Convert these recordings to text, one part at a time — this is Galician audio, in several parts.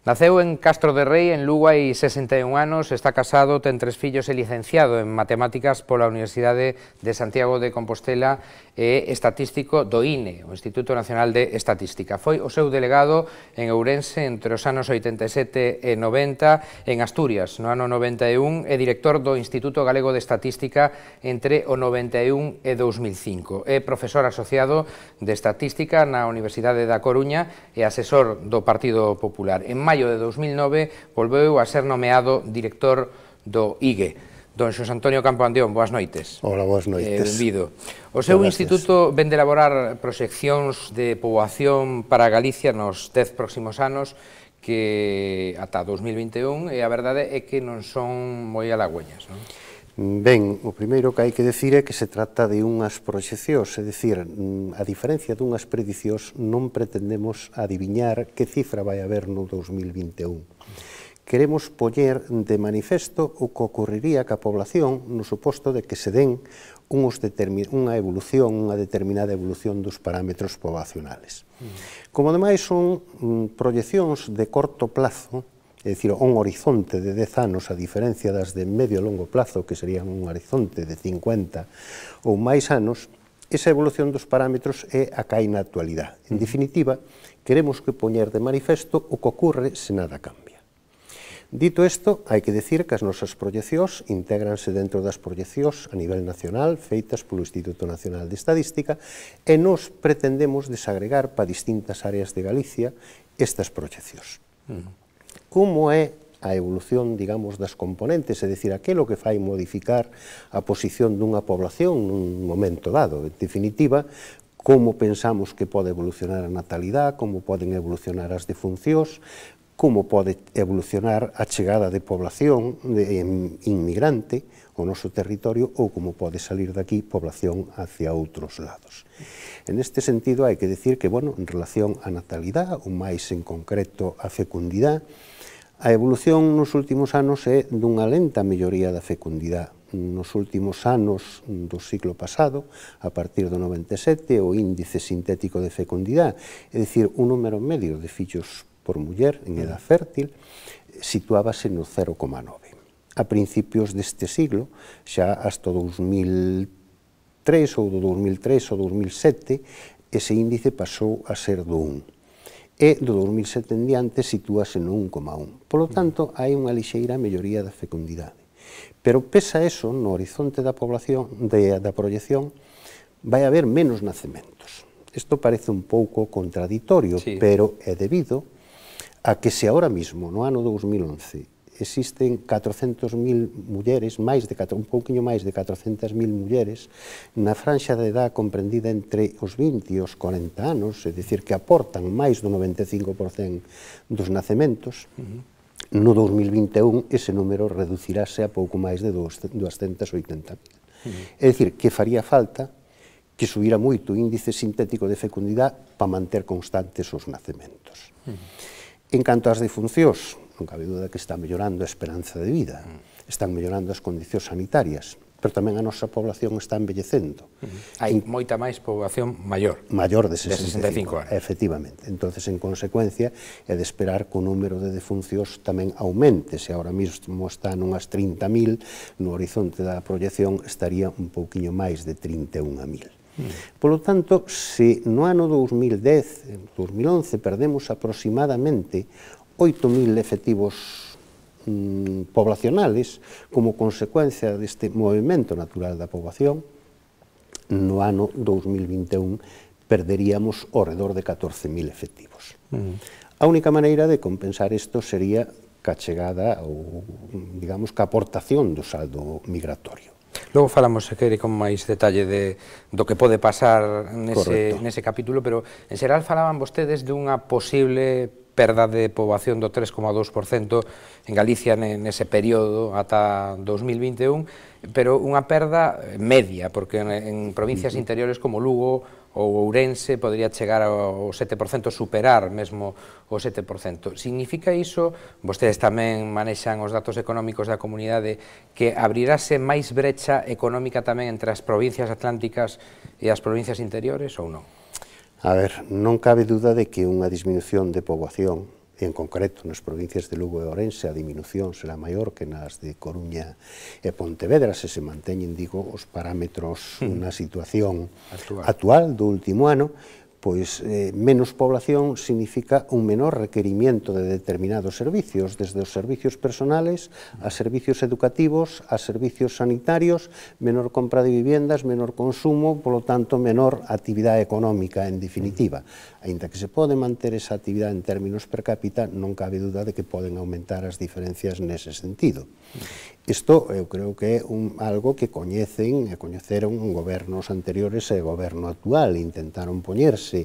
Naceu en Castro de Rei, en Lugo, hai 61 anos, está casado, ten 3 fillos e licenciado en Matemáticas pola Universidade de Santiago de Compostela e estatístico do INE, o Instituto Nacional de Estatística. Foi o seu delegado en Ourense entre os anos 87 e 90, en Asturias, no ano 91, e director do Instituto Galego de Estatística entre o 91 e 2005. É profesor asociado de Estatística na Universidade da Coruña e asesor do Partido Popular. En maio de 2009 volveu a ser nomeado director do IGE. Don Xosé Antonio Campoandión, boas noites. Hola, boas noites. Benvido. O seu instituto ven de elaborar proxeccións de poboación para Galicia nos 10 próximos anos que ata 2021, e a verdade é que non son moi halagüeñas, non? Ben, o primeiro que hai que decir é que se trata de unhas proxeccións, é dicir, a diferencia dunhas predicións, non pretendemos adiviñar que cifra vai haber no 2021. Queremos poñer de manifesto o que ocurriría ca población no suposto de que se den unha determinada evolución dos parámetros poboacionales. Como ademais son proxeccións de corto plazo, é dicir, un horizonte de 10 anos, a diferencia das de medio e longo plazo, que serían un horizonte de 50 ou máis anos, esa evolución dos parámetros é a que hai na actualidade. En definitiva, queremos que poñer de manifesto o que ocorre se nada cambia. Dito isto, hai que decir que as nosas proxeccións intégranse dentro das proxeccións a nivel nacional feitas polo Instituto Nacional de Estadística e nos pretendemos desagregar para distintas áreas de Galicia estas proxeccións. Como é a evolución, digamos, das componentes, é dicir, aquilo que fai modificar a posición dunha población nun momento dado. En definitiva, como pensamos que pode evolucionar a natalidade, como poden evolucionar as defuncións, como pode evolucionar a chegada de población inmigrante ao noso territorio ou como pode salir daqui población hacia outros lados. En este sentido, hai que decir que, bueno, en relación á natalidade, ou máis en concreto á fecundidade, a evolución nos últimos anos é dunha lenta melloría da fecundidade. Nos últimos anos do siglo pasado, a partir do 97, o índice sintético de fecundidade, é dicir, un número medio de fillos por muller en edad fértil, situábase no 0,9. A principios deste siglo, xa hasta 2003 ou do 2003 ou 2007, ese índice pasou a ser do 1. E do 2007 en diante sitúase no 1,1. Polo tanto, hai unha lixeira melloría da fecundidade. Pero pese a eso, no horizonte da proxección, vai haber menos nacementos. Isto parece un pouco contradictorio, pero é debido a que se ahora mismo, no ano 2011, existen 400.000 mulleres, un pouquinho máis de 400.000 mulleres, na franxa de edad comprendida entre os 20 e os 40 anos, é dicir, que aportan máis do 95% dos nacementos. No 2021, ese número reducirase a pouco máis de 280.000. É dicir, que faría falta que subira moito o índice sintético de fecundidade para manter constantes os nacementos. En canto ás defuncións, non cabe dúda que está mellorando a esperanza de vida, están mellorando as condicións sanitarias, pero tamén a nosa población está envellecendo. Hai moita máis poboación maior. Maior de 65 anos. Efectivamente. Entonces, en consecuencia, é de esperar que o número de defuncións tamén aumente. Se ahora mesmo está nunhas 30.000, no horizonte da proxección estaría un pouquiño máis de 31.000. Polo tanto, se no ano 2010, 2011, perdemos aproximadamente 8.000 efectivos poblacionales como consecuencia deste movimento natural da poboación, no ano 2021 perderíamos ao redor de 14.000 efectivos. A única maneira de compensar isto sería ca chegada ou, digamos, ca aportación do saldo migratorio. Logo falamos, se quere, con máis detalle do que pode pasar nese capítulo, pero en xeral falaban vostedes dunha posible perda de poboación do 3,2% en Galicia nese período ata 2021, pero unha perda media, porque en provincias interiores como Lugo ou Ourense podría chegar ao 7%, superar mesmo o 7%. Significa iso, vostedes tamén manexan os datos económicos da comunidade, que abrirase máis brecha económica tamén entre as provincias atlánticas e as provincias interiores ou non? A ver, non cabe duda de que unha disminución de poboación en concreto nas provincias de Lugo e Ourense, a diminución será maior que nas de Coruña e Pontevedra, se se manteñen, digo, os parámetros na situación actual do último ano, pois menos población significa un menor requerimiento de determinados servicios, desde os servicios personales a servicios educativos, a servicios sanitarios, menor compra de viviendas, menor consumo, polo tanto, menor actividade económica, en definitiva. Aínda que se pode manter esa actividade en términos per cápita, non cabe duda de que poden aumentar as diferencias nese sentido. Isto, eu creo que é algo que coñeceron gobernos anteriores e o goberno actual, intentaron poñerse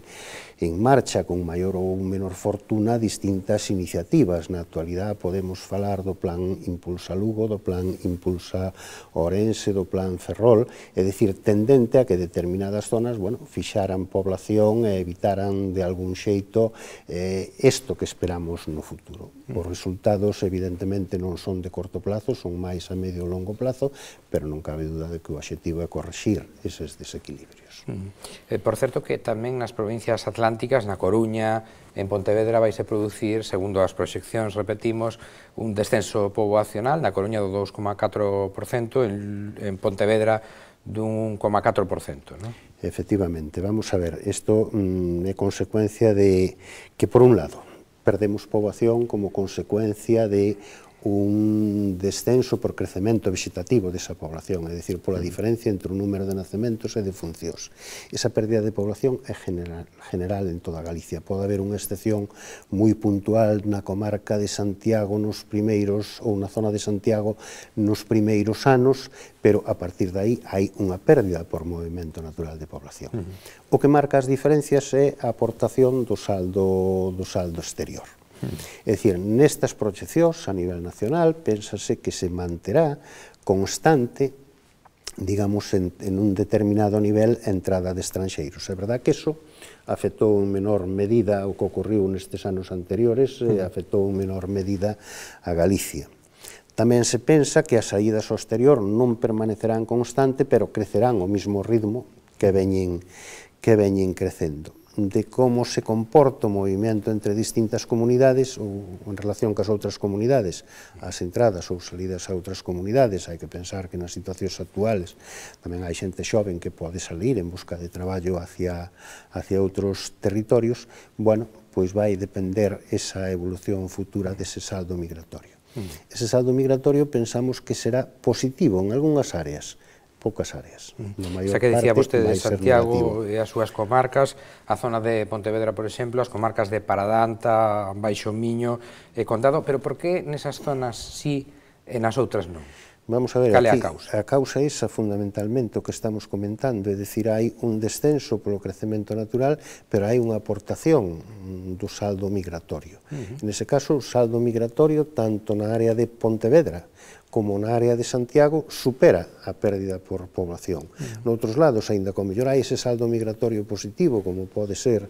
en marcha con maior ou menor fortuna distintas iniciativas. Na actualidade podemos falar do plan Impulsa Lugo, do plan Impulsa Ourense, do plan Ferrol, é dicir, tendente a que determinadas zonas, bueno, fixaran población e evitaran de algún xeito isto que esperamos no futuro. Os resultados, evidentemente, non son de corto plazo, son máis a medio e longo plazo, pero non cabe duda de que o obxectivo é corrixir eses desequilibrios. Por certo que tamén nas provincias atlánticas, na Coruña, en Pontevedra, vaise producir, segundo as proxeccións, repetimos, un descenso poboacional, na Coruña do 2,4%, en Pontevedra dun 1,4%, non? Efectivamente, vamos a ver, isto é consecuencia de que, por un lado, perdemos poboación como consecuencia de un descenso por crecemento vegetativo desa población, é dicir, pola diferencia entre o número de nacementos e de funcións. Esa pérdida de población é general en toda Galicia. Pode haber unha excepción moi puntual na comarca de Santiago nos primeiros, ou na zona de Santiago nos primeiros anos, pero a partir de aí hai unha pérdida por movimento natural de población. O que marca as diferencias é a aportación do saldo exterior. É dicir, nestas proxeccións a nivel nacional, pénsase que se manterá constante, digamos, en un determinado nivel a entrada de estranxeiros. É verdad que iso afectou en menor medida o que ocorriu nestes anos anteriores, afectou en menor medida a Galicia. Tamén se pensa que as saídas ao exterior non permanecerán constante, pero crecerán ao mesmo ritmo que veñen crecendo. De como se comporta o movimento entre distintas comunidades ou en relación cas outras comunidades, as entradas ou salidas a outras comunidades. Hai que pensar que nas situacións actuales tamén hai xente xoven que pode salir en busca de traballo hacia outros territorios. Bueno, pois vai depender esa evolución futura dese saldo migratorio. Ese saldo migratorio pensamos que será positivo en algunhas áreas, poucas áreas. Xa que dicía vostede Santiago e as súas comarcas, a zona de Pontevedra, por exemplo, as comarcas de Paradanta, Baixo Miño e Condado, pero por que nesas zonas sí e nas outras non? Vamos a ver, cal é a causa? A causa é esa, fundamentalmente, o que estamos comentando, é dicir, hai un descenso polo crecemento natural, pero hai unha aportación do saldo migratorio. Nese caso, o saldo migratorio, tanto na área de Pontevedra como na área de Santiago, supera a pérdida por población. Noutros lados, aínda con mellor, hai ese saldo migratorio positivo, como pode ser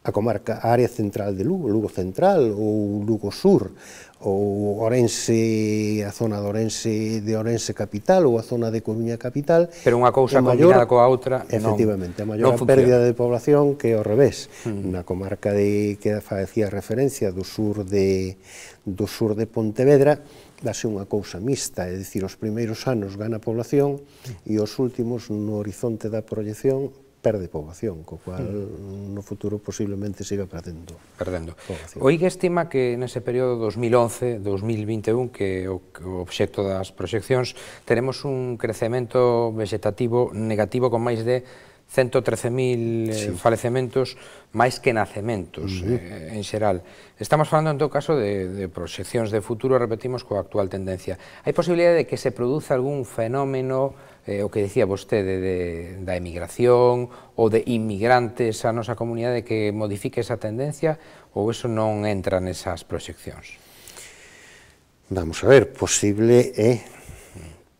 a comarca, a área central de Lugo, Lugo Central ou Lugo Sur, ou Ourense, a zona de Ourense capital ou a zona de Coruña capital. Pero unha cousa combinada coa outra, efectivamente, a maior pérdida de población que ao revés. Na comarca que facía referencia do sur de Pontevedra, dase unha cousa mixta, é dicir, os primeiros anos gana población e os últimos, no horizonte da proyección, perde población, co cual no futuro posiblemente siga perdendo población. O IGE estima que nese período 2011-2021, que é o obxecto das proxeccións, teremos un crecemento vegetativo negativo con máis de 113.000 falecementos, máis que nacementos en xeral. Estamos falando, en todo caso, de proxeccións de futuro, repetimos, coa actual tendencia. Hai posibilidade de que se produza algún fenómeno, o que dicía vostede, da emigración ou de inmigrantes a nosa comunidade que modifique esa tendencia, ou eso non entra nesas proxeccións? Vamos a ver, posible é,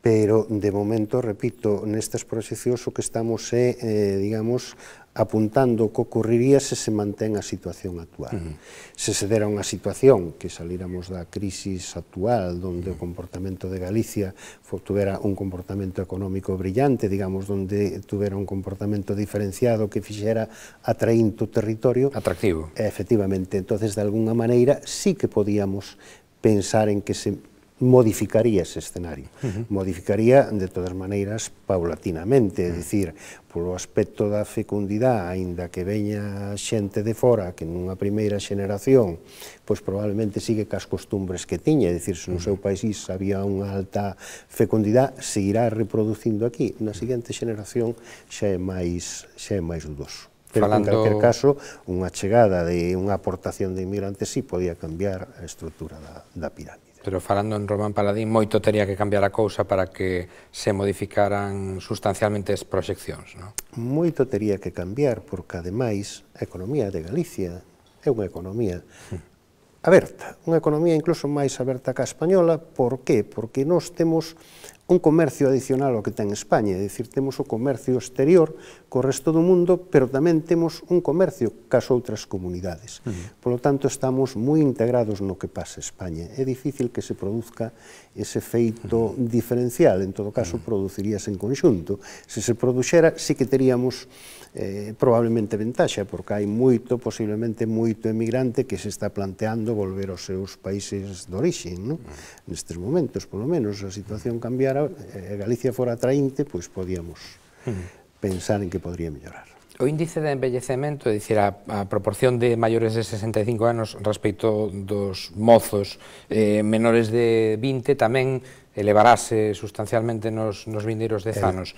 pero de momento, repito, nestas proxeccións o que estamos é, digamos, apuntando o que ocurriría se se mantén a situación actual. Se se dera unha situación que salíramos da crisis actual, donde o comportamento de Galicia tuvera un comportamento económico brillante, digamos, donde tuvera un comportamento diferenciado que fixera atraínto o territorio. Atractivo. Efectivamente, entonces, de alguna maneira, sí que podíamos pensar en que se modificaría ese escenario. Modificaría, de todas maneiras, paulatinamente, é dicir, polo aspecto da fecundidade, aínda que veña xente de fora, que nunha primeira xeneración, pois probablemente sigue cas costumbres que tiña, é dicir, se no seu país había unha alta fecundidade, seguirá reproducindo aquí. Na seguinte xeneración xa é máis dudoso. Pero, en calquer caso, unha chegada de unha aportación de inmigrantes sí podía cambiar a estrutura da pirámide. Pero falando en Román Paladín, moito tería que cambiar a cousa para que se modificaran sustancialmente as proxeccións, non? Moito tería que cambiar, porque, ademais, a economía de Galicia é unha economía aberta, unha economía incluso máis aberta que a española. Por qué? Porque nós temos un comercio adicional ao que ten España, é dicir, temos o comercio exterior co resto do mundo, pero tamén temos un comercio cas outras comunidades. Por lo tanto, estamos moi integrados no que pasa en España. É difícil que se produzca ese feito diferencial, en todo caso, produciríase en conxunto. Se se produxera, sí que teríamos probablemente ventaxa, porque hai moito, posiblemente moito emigrante que se está planteando volver aos seus países de orixe, non? Nestes momentos, polo menos, a situación cambiara, Galicia fora atraínte, pois podíamos pensar en que podría mellorar. O índice de envellecemento, é dicir, a proporción de maiores de 65 anos respecto dos mozos menores de 20 tamén elevarase sustancialmente nos vindeiros 10 anos.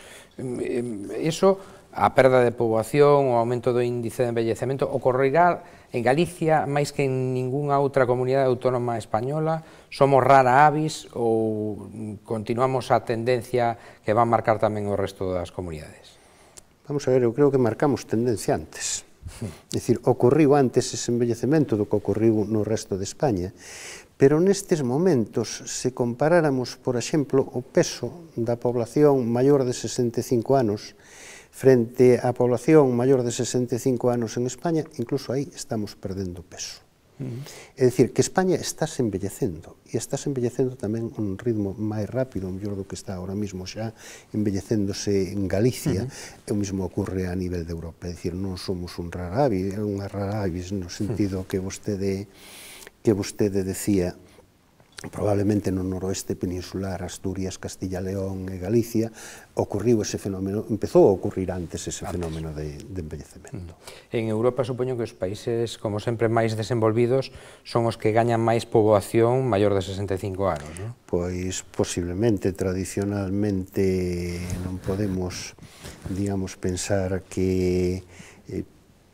Iso, a perda de poboación, o aumento do índice de envellecemento, ocorrerá en Galicia máis que en ningunha outra comunidade autónoma española? Somos rara avis ou continuamos a tendencia que van marcar tamén o resto das comunidades? Vamos a ver, eu creo que marcamos tendencia antes. É dicir, ocorriu antes ese envellecemento do que ocorriu no resto de España, pero nestes momentos, se comparáramos, por exemplo, o peso da población maior de 65 anos frente á población maior de 65 anos en España, incluso aí estamos perdendo peso. É dicir, que España estás envellecendo, e estás envellecendo tamén un ritmo máis rápido, mellor do que está ahora mismo xa envellecéndose en Galicia, e o mesmo ocorre a nivel de Europa. É dicir, non somos un rara avis, é unha rara avis no sentido que vostede decía. Probablemente no noroeste peninsular, Asturias, Castilla, León e Galicia, ocorriu ese fenómeno, empezou a ocurrir antes ese fenómeno de envellecemento. En Europa, supoño que os países, como sempre, máis desenvolvidos son os que gañan máis poboación maior de 65 anos, non? Pois, posiblemente, tradicionalmente, non podemos, digamos, pensar que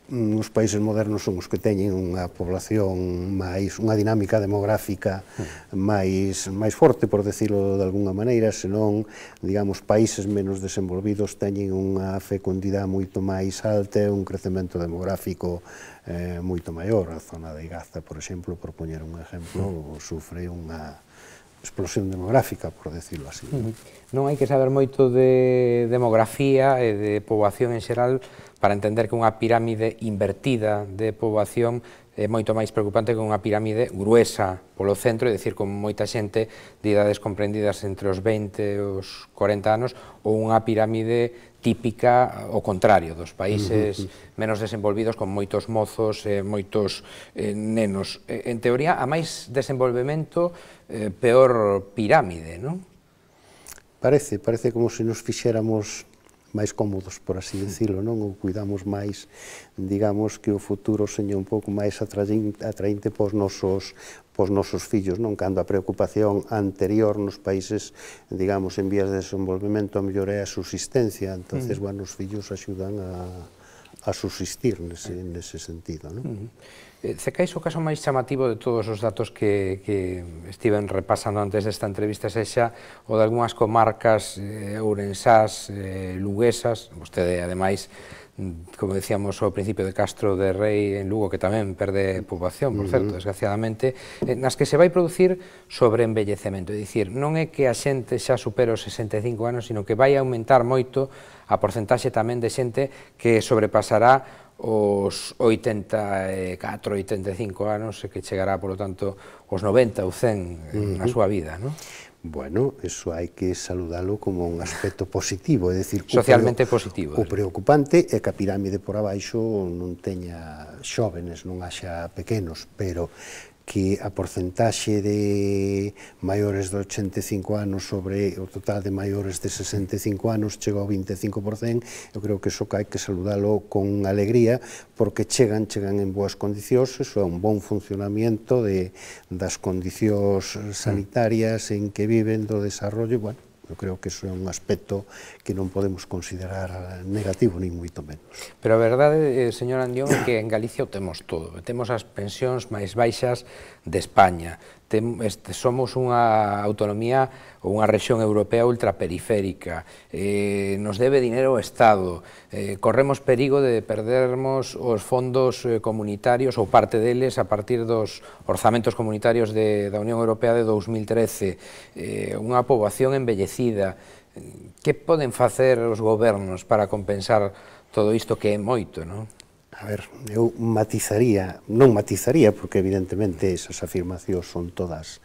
os países modernos son os que teñen unha población máis, unha dinámica demográfica máis forte, por decirlo de alguna maneira, senón, digamos, países menos desenvolvidos teñen unha fecundidade moito máis alta e un crecemento demográfico moito maior. A zona de Gaza, por exemplo, por poñer un exemplo, sufre unha explosión demográfica, por decirlo así. Non hai que saber moito de demografía e de poboación en xeral para entender que unha pirámide invertida de poboación é moito máis preocupante que unha pirámide gruesa polo centro, é dicir, con moita xente de idades comprendidas entre os 20 e os 40 anos, ou unha pirámide típica ao contrario dos países menos desenvolvidos, con moitos mozos e moitos nenos. En teoría, a máis desenvolvemento, peor pirámide, non? Parece como se nos fixéramos máis cómodos, por así decirlo, non? Ou cuidamos máis, digamos, que o futuro seña un pouco máis atraínte pos nosos fillos, non? Cando a preocupación anterior nos países, digamos, en vías de desenvolvemento, a mellor é a subsistencia, entonces, bueno, os fillos axudan a subsistir nese sentido, non? Cecais o caso máis chamativo de todos os datos que estiven repasando antes desta entrevista sexa o de algunhas comarcas ourensás, luguesas, vostede ademais, como decíamos ao principio, de Castro de Rei en Lugo, que tamén perde poboación, por certo, desgraciadamente, nas que se vai producir sobreenvellecemento, é dicir, non é que a xente xa supera os 65 anos, sino que vai aumentar moito a porcentaxe tamén de xente que sobrepasará os 84, 85 anos e que chegará, polo tanto, os 90 ou 100 na súa vida, non? Bueno, eso hai que saludalo como un aspecto positivo, é dicir, socialmente positivo. O preocupante é que a pirámide por abaixo non teña xóvenes, non haxa pequenos, pero que a porcentaxe de maiores de 85 anos sobre o total de maiores de 65 anos chega ao 25%, eu creo que iso hai que saludalo con alegría, porque chegan en boas condicións, iso é un bon funcionamento das condicións sanitarias en que viven, do desarrollo, bueno, eu creo que iso é un aspecto que non podemos considerar negativo, nin moito menos. Pero a verdade, señor Andión, é que en Galicia o temos todo. Temos as pensións máis baixas de España. Somos unha autonomía ou unha rexión europea ultraperiférica. Nos debe dinero o Estado. Corremos perigo de perdermos os fondos comunitarios ou parte deles a partir dos orzamentos comunitarios da Unión Europea de 2013. Unha poboación envellecida. Que poden facer os gobernos para compensar todo isto que é moito, non? A ver, eu non matizaría, porque evidentemente esas afirmacións son todas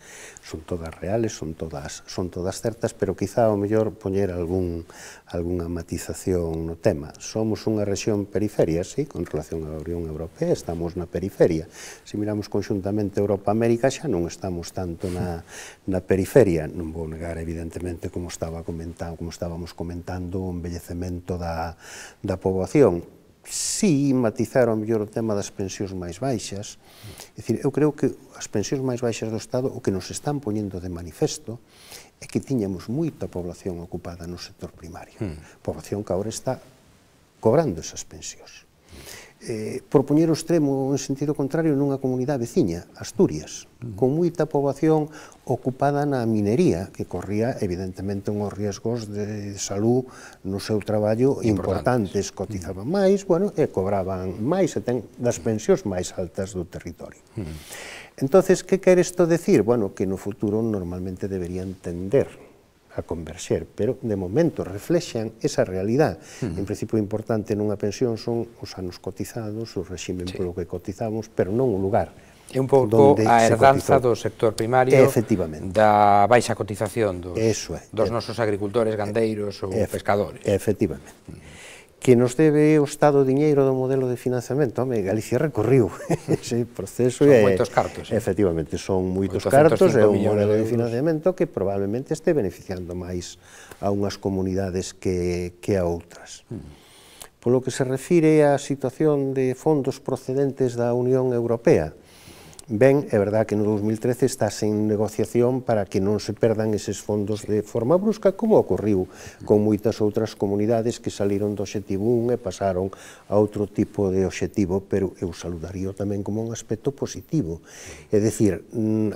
reales, son todas certas, pero quizá ao mellor poñer algunha matización no tema. Somos unha rexión periferia, sí, con relación á Unión Europea, estamos na periferia. Se miramos conxuntamente Europa-América, xa non estamos tanto na periferia. Non vou negar, evidentemente, como estábamos comentando, o envellecemento da poboación. Si matizar ao mellor o tema das pensións máis baixas, é dicir, eu creo que as pensións máis baixas do Estado o que nos están poñendo de manifesto é que tiñamos moita población ocupada no sector primario, población que agora está cobrando esas pensións. Por poñer o extremo en sentido contrario nunha comunidade veciña, Asturias, con moita poboación ocupada na minería, que corría evidentemente unhos riesgos de salud no seu traballo importantes, cotizaban máis, bueno, e cobraban máis, e ten das pensións máis altas do territorio. Entonces, que quere isto decir? Bueno, que no futuro normalmente deberían tender a converxer, pero de momento reflexan esa realidad. En principio, importante nunha pensión son os anos cotizados, o réximen polo que cotizamos, pero non o lugar. É un pouco a herdanza do sector primario, da baixa cotización dos nosos agricultores, gandeiros ou pescadores. Efectivamente. Que nos debe o Estado diñeiro do modelo de financiamento. Home, Galicia recorriu ese proceso. Son moitos cartos. Efectivamente, son moitos cartos, é un modelo de financiamento que probablemente este beneficiando máis a unhas comunidades que a outras. Polo que se refire á situación de fondos procedentes da Unión Europea, ben, é verdad que no 2013 está en negociación para que non se perdan eses fondos de forma brusca, como ocorriu con moitas outras comunidades que saliron do obxectivo 1 e pasaron a outro tipo de obxectivo, pero eu saludaría tamén como un aspecto positivo. É dicir,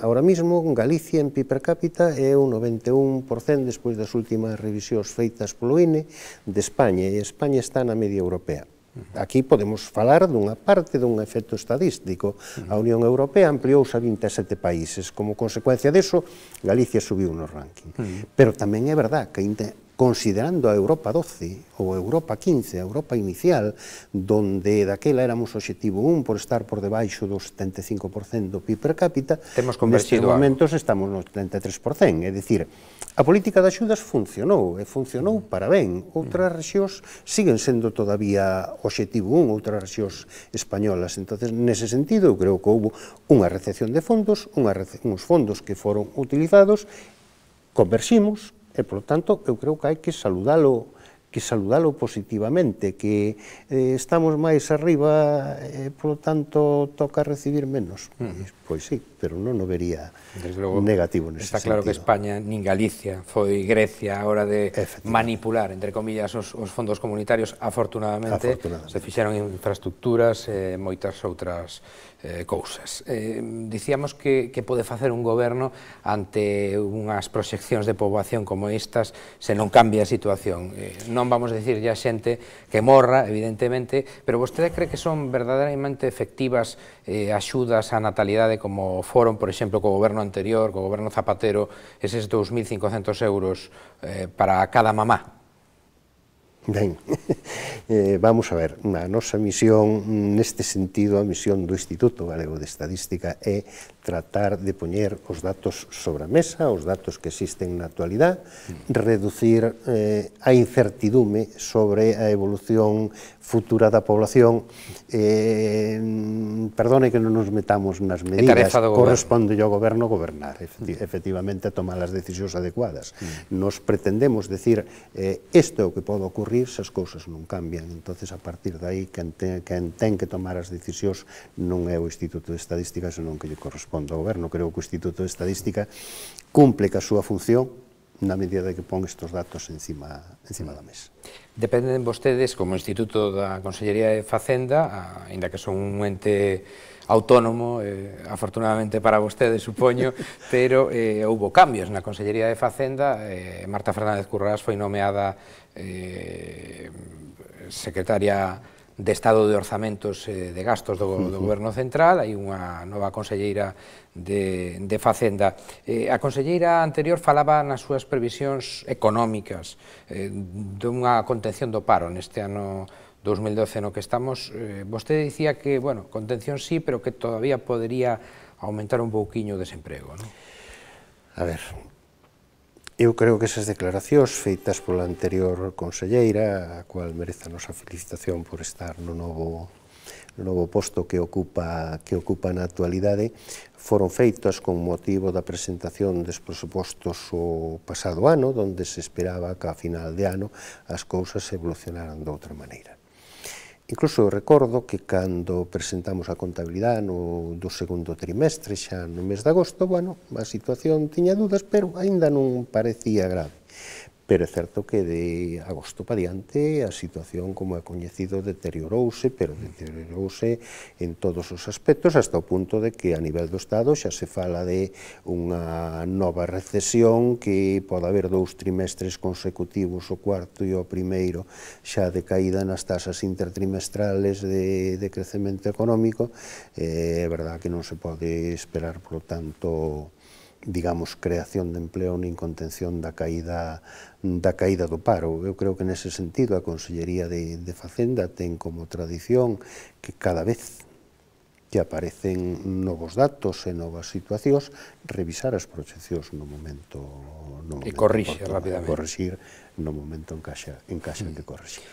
ahora mismo Galicia en PIB per cápita é o 91% despois das últimas revisións feitas polo INE de España, e España está na media europea. Aquí podemos falar dunha parte dun efecto estadístico. A Unión Europea ampliouse a 27 países. Como consecuencia deso, Galicia subiu no ranking. Pero tamén é verdad que, considerando a Europa 12 ou a Europa 15, a Europa inicial, donde daquela éramos obxectivo 1 por estar por debaixo do 75% do PIB per cápita, nestes momentos estamos no 73%. É dicir, a política de axudas funcionou, e funcionou para ben. Outras rexións siguen sendo todavía obxectivo 1, outras rexións españolas. Entonces, nese sentido, eu creo que houve unha recepción de fondos, uns fondos que foron utilizados, converximos, e, polo tanto, eu creo que hai que saludalo positivamente, que estamos máis arriba e, polo tanto, toca recibir menos. Pois sí, pero non o vería negativo nese sentido. Está claro que España, nin Galicia, foi Grecia a hora de manipular, entre comillas, os fondos comunitarios. Afortunadamente, se fixeron infraestructuras e moitas outras cousas. Dicíamos que pode facer un goberno ante unhas proxeccións de poboación como estas se non cambia a situación. Non vamos a dicir ya xente que morra, evidentemente, pero vostede cree que son verdadeiramente efectivas axudas á natalidade como foron, por exemplo, co goberno anterior, co goberno Zapatero, eses 2.500 euros para cada mamá? Ben, vamos a ver, a nosa misión neste sentido, a misión do Instituto Galego de Estadística é tratar de poñer os datos sobre a mesa, os datos que existen na actualidade, reducir a incertidume sobre a evolución futura da población. Perdone que non nos metamos nas medidas, corresponde ao goberno gobernar, efectivamente tomar as decisións adecuadas. Nos pretendemos decir, isto é o que pode ocurrir se as cousas non cambian, entonces a partir de aí quen ten que tomar as decisións non é o Instituto de Estadística, senón que lle corresponde ao goberno. Creo que o Instituto de Estadística cumple ca súa función na medida de que pon estes datos encima da mesa. Dependen vostedes, como Instituto da Consellería de Facenda, aínda que son un ente autónomo, afortunadamente para vostedes, supoño, pero houbo cambios na Consellería de Facenda. Marta Fernández Currás foi nomeada secretaria de Estado de Orzamentos e de Gastos do Goberno Central. Hai unha nova conselleira de Facenda. A conselleira anterior falaba nas súas previsións económicas dunha contención do paro neste ano 2012 no que estamos. Vostede dicía que, bueno, contención sí, pero que todavía podería aumentar un pouquiño o desemprego, non? A ver, eu creo que esas declaracións feitas pola anterior conselleira, a cual merece a nosa felicitación por estar no novo posto que ocupa na actualidade, foron feitas con motivo da presentación dos presupostos o pasado ano, onde se esperaba que a final de ano as cousas evolucionaran de outra maneira. Incluso recordo que cando presentamos a contabilidade do segundo trimestre, xa no mes de agosto, bueno, a situación tiña dudas, pero aínda non parecía grave. Pero é certo que de agosto para diante a situación, como é coñecido, deteriorouse, pero deteriorouse en todos os aspectos, hasta o punto de que a nivel do Estado xa se fala de unha nova recesión, que pode haber 2 trimestres consecutivos, o cuarto e o primeiro, xa de caída nas tasas intertrimestrales de crecemento económico. É verdad que non se pode esperar, por lo tanto, digamos, creación de empleo nin contención da caída do paro. Eu creo que nese sentido a Consellería de Facenda ten como tradición que cada vez que aparecen novos datos e novas situacións, revisar as proxeccións no momento e corrixir rapidamente. Corrixir no momento en caixa que corrixir.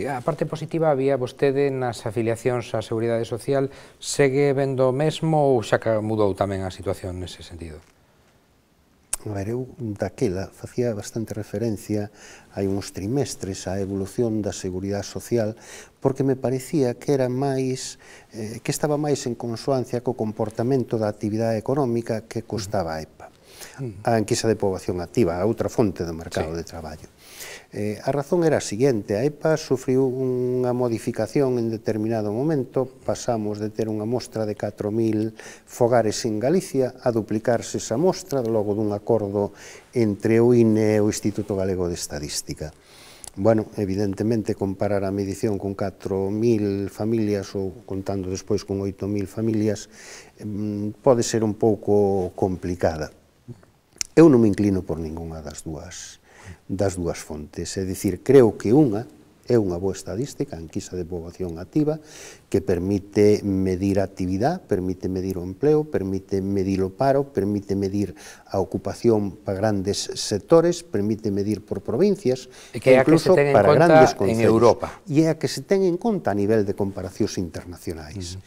A parte positiva, había vostede nas afiliacións á Seguridade Social, segue vendo o mesmo ou xa mudou tamén a situación nese sentido? A ver, eu daquela facía bastante referencia hai uns trimestres á evolución da Seguridade Social, porque me parecía que era máis, que estaba máis en consoancia co comportamento da actividade económica que costaba a EPA, a enquisa de poboación activa, a outra fonte do mercado de traballo. A razón era a seguinte: a EPA sufriu unha modificación en determinado momento, pasamos de ter unha mostra de 4.000 fogares en Galicia a duplicarse esa mostra logo dun acordo entre o INE e o Instituto Galego de Estadística. Bueno, evidentemente, comparar a medición con 4.000 familias ou contando despois con 8.000 familias pode ser un pouco complicada. Eu non me inclino por ningunha das dúas fontes, é dicir, creo que unha é unha boa estadística, a enquisa de poboación activa, que permite medir a actividade, permite medir o empleo, permite medir o paro, permite medir a ocupación para grandes sectores, permite medir por provincias, e incluso para grandes concellos. En Europa. E é a que se ten en conta a nivel de comparacións internacionais.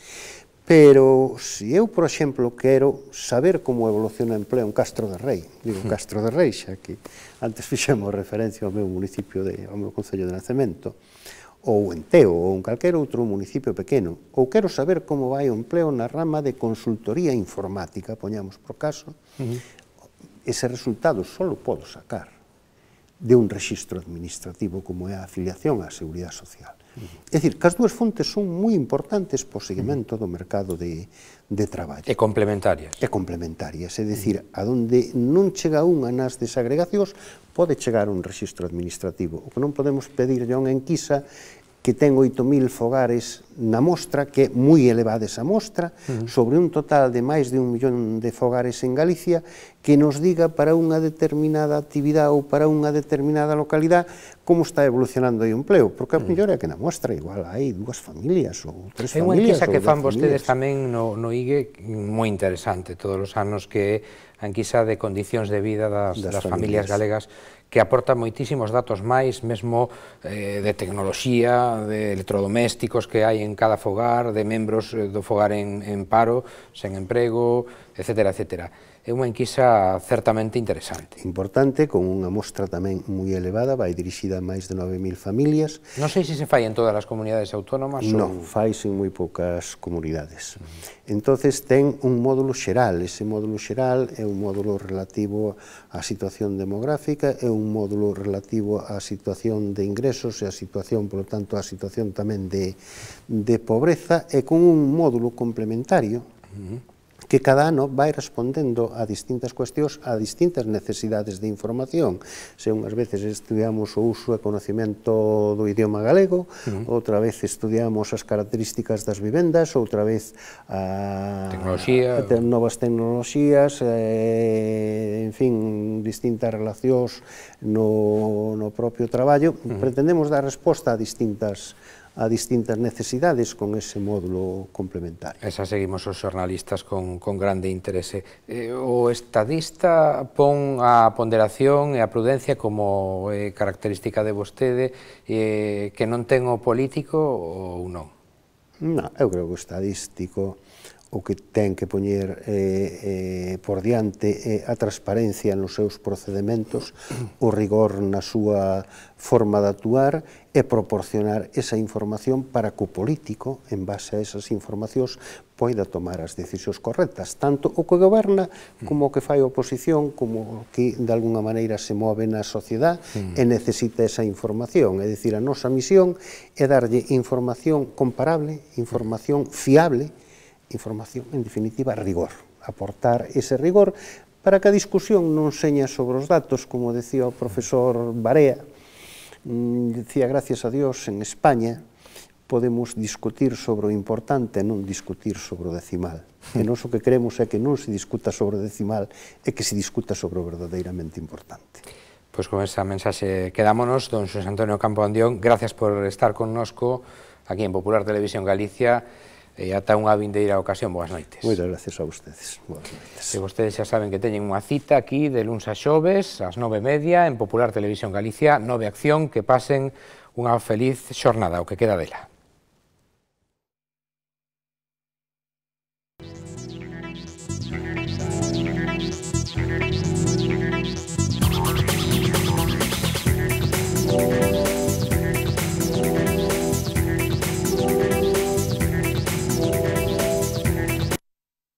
Pero, se eu, por exemplo, quero saber como evoluciona o empleo en Castro de Rei, digo Castro de Rei, xa que antes fixemos referencia ao meu municipio, ao meu concello de nacemento, ou en Teo, ou en calquer outro municipio pequeno, ou quero saber como vai o empleo na rama de consultoría informática, poñamos por caso, ese resultado só o podo sacar de un rexistro administrativo como é a afiliación á Seguridade Social. É dicir, que as dúas fontes son moi importantes para o seguimento do mercado de traballo. E complementarias. E complementarias, é dicir, a donde non chega unha nas desagregacións, pode chegar un rexistro administrativo. O que non podemos pedir a unha enquisa que ten 8.000 fogares na mostra, que é moi elevada esa mostra, sobre un total de máis de 1 millón de fogares en Galicia, que nos diga para unha determinada actividade ou para unha determinada localidade como está evolucionando o empleo, porque a mellor é que na mostra igual hai 2 familias ou 3 familias. É unha enquisa que fan vostedes tamén no IGE moi interesante todos os anos, que é a enquisa de condicións de vida das familias galegas, que aporta moitísimos datos máis, mesmo de tecnoloxía, de electrodomésticos que hai en cada fogar, de membros do fogar en paro, sen emprego, etcétera, etcétera. É unha enquisa certamente interesante. Importante, con unha mostra tamén moi elevada, vai dirixida a máis de 9.000 familias. Non sei se se fai en todas as comunidades autónomas ou... Non, faise en moi poucas comunidades. Entonces ten un módulo xeral, ese módulo xeral é un módulo relativo á situación demográfica, é un módulo relativo á situación de ingresos e á situación, polo tanto, á situación tamén de pobreza, e con un módulo complementario que cada ano vai respondendo a distintas cuestións, a distintas necesidades de información. Se unhas veces estudiamos o uso e conocimento do idioma galego, outra vez estudiamos as características das vivendas, outra vez novas tecnoloxías, en fin, distintas relacións no propio traballo. Pretendemos dar resposta a distintas necesidades con ese módulo complementario. Esa seguimos os xornalistas con grande interese. O estadista pon a ponderación e a prudencia como característica de vostede, que non ten o político ou non? Non, eu creo que o estadístico o que ten que poñer por diante a transparencia nos seus procedementos, o rigor na súa forma de actuar e proporcionar esa información para que o político, en base a esas informacións, poida tomar as decisións correctas, tanto o que goberna como o que fai a oposición, como o que de alguna maneira se move na sociedade e necesita esa información. É dicir, a nosa misión é darlle información comparable, información fiable, información, en definitiva, rigor. Aportar ese rigor para que a discusión non seña sobre os datos, como decía o profesor Barea. Decía, gracias a Dios, en España podemos discutir sobre o importante e non discutir sobre o decimal. E nós o que queremos é que non se discuta sobre o decimal, e que se discuta sobre o verdadeiramente importante. Pois con esa mensaxe quedámonos. Don Xosé Antonio Campo Andión, gracias por estar connosco aquí en Popular Televisión Galicia, e ata unha vindeira ocasión. Boas noites. Moitas gracias a vostedes. Boas noites. E vostedes xa saben que teñen unha cita aquí de luns a xoves, ás 9:30, en Popular Televisión Galicia, 9 Acción, que pasen unha feliz xornada, o que queda dela.